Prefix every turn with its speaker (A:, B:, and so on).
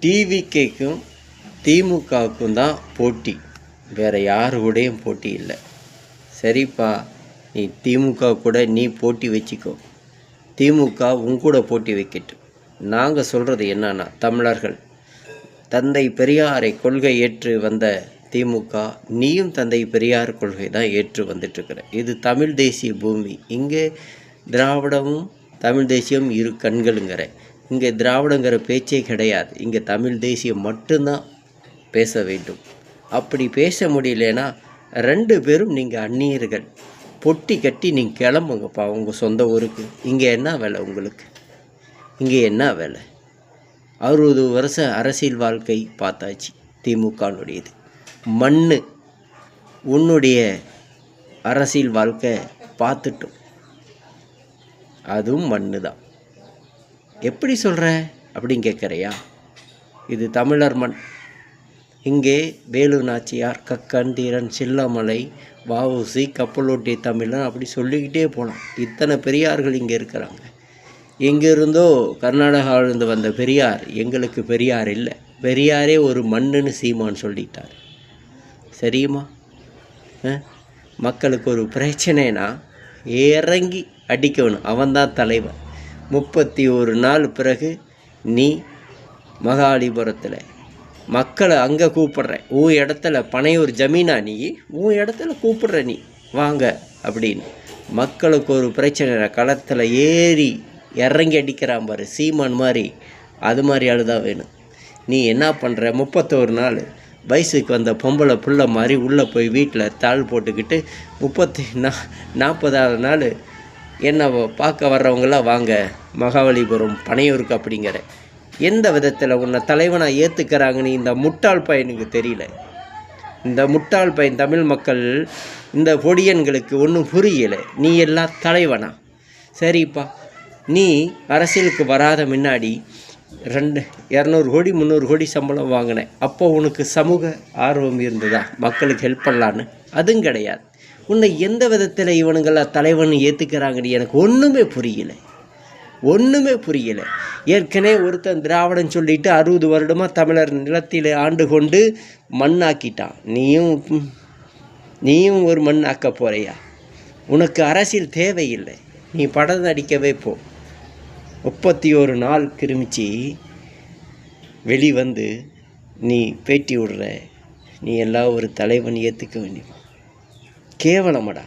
A: டிவிகேக்கும் திமுகவுக்கும் தான் போட்டி, வேறு யாரு கூடயும் போட்டி இல்லை. சரிப்பா, நீ திமுக கூட நீ போட்டி வச்சுக்கோ, திமுக உங்கூட போட்டி வைக்கட்டும். நாங்கள் சொல்கிறது என்னன்னா, தமிழர்கள் தந்தை பெரியாரை கொள்கை ஏற்று வந்த திமுக, நீயும் தந்தை பெரியார் கொள்கை தான் ஏற்று வந்துட்டுருக்குற. இது தமிழ் தேசிய பூமி. இங்கே திராவிடமும் தமிழ் தேசியம் இரு கண்களுங்கிற. இங்கே திராவிடங்கிற பேச்சே கிடையாது. இங்கே தமிழ் தேசியம் மட்டும்தான் பேச வேண்டும். அப்படி பேச முடியலன்னா 2 பேரும் நீங்கள் அந்நியர்கள், பொட்டி கட்டி நீங்கள் கிளம்புங்கப்பா உங்கள் சொந்த ஊருக்கு. இங்கே என்ன வேலை உங்களுக்கு? இங்கே என்ன வேலை? 60 வருஷம் அரசியல் வாழ்க்கை பார்த்தாச்சு திமுகனுடையது. மண்ணு உன்னுடைய அரசியல் வாழ்க்கை பார்த்துட்டோம், அதுவும் மண்ணு தான். எப்படி சொல்கிற அப்படின்னு கேட்குறியா? இது தமிழர் மண். இங்கே வேலு நாச்சியார், கக்கன், தீரன், சில்லமலை, வஉசி, கப்பலோட்டிய தமிழன், அப்படி சொல்லிக்கிட்டே போகலாம். இத்தனை பெரியார்கள் இங்கே இருக்கிறாங்க. எங்கேருந்தோ கர்நாடகாவிலிருந்து வந்த பெரியார் எங்களுக்கு பெரியார் இல்லை. பெரியாரே ஒரு மண்ணுன்னு சீமான் சொல்லிட்டார். சரியுமா? மக்களுக்கு ஒரு பிரச்சனைனா இறங்கி அடிக்கணும், அவன்தான் தலைவன். 31 நாள் பிறகு நீ மகாபலிபுரத்தில் மக்களை அங்கே கூப்பிட்ற, உன் இடத்துல பனையூர் ஜமீனா, நீ உன் இடத்துல கூப்பிட்ற, நீ வாங்க அப்படின்னு. மக்களுக்கு ஒரு பிரச்சனை களத்தில் ஏறி இறங்கி அடிக்கிறான் பாரு சீமான் மாதிரி, அது மாதிரி ஆளுதான் வேணும். நீ என்ன பண்ணுற? 31 நாள் வயசுக்கு வந்த பொம்பளை புள்ள மாதிரி உள்ளே போய் வீட்டில் தாள் போட்டுக்கிட்டு 40வது நாள் என்னை பார்க்க வர்றவங்களாம் வாங்க மகாபலிபுரம் பனையூருக்கு அப்படிங்கிற. எந்த விதத்தில் உன்னை தலைவனாக ஏற்றுக்கிறாங்கன்னு இந்த முட்டாள் பையனுக்கு தெரியல. இந்த முட்டாள் பையன் தமிழ் மக்கள் இந்த பொடியன்களுக்கு ஒன்றும் புரியலை. நீ எல்லாம் தலைவனா? சரிப்பா, நீ அரசியலுக்கு வராத முன்னாடி 200 கோடி 300 கோடி சம்பளம் வாங்கினேன். அப்போ உனக்கு சமூக ஆர்வம் இருந்ததா? மக்களுக்கு ஹெல்ப் பண்ணலான்னு? அதுவும் கிடையாது. உன்னை எந்த விதத்தில் இவனுங்களாம் தலைவன் ஏற்றுக்கிறாங்கன்னு எனக்கு ஒன்றுமே புரியலை. ஏற்கனவே ஒருத்தன் திராவிடன் சொல்லிட்டு 60 வருடமாக தமிழர் நிலத்தில் ஆண்டு கொண்டு மண்ணாக்கிட்டான். நீயும் ஒரு மண் ஆக்க போறியா? உனக்கு அரசியல் தேவையில்லை, நீ படம் நடிக்கவே போ. 31 நாள் கிருமிச்சு வெளிவந்து நீ பேட்டி விடுற, நீ எல்லாம் ஒரு தலைவன் ஏற்றுக்க வேண்டியது கேவலமடா.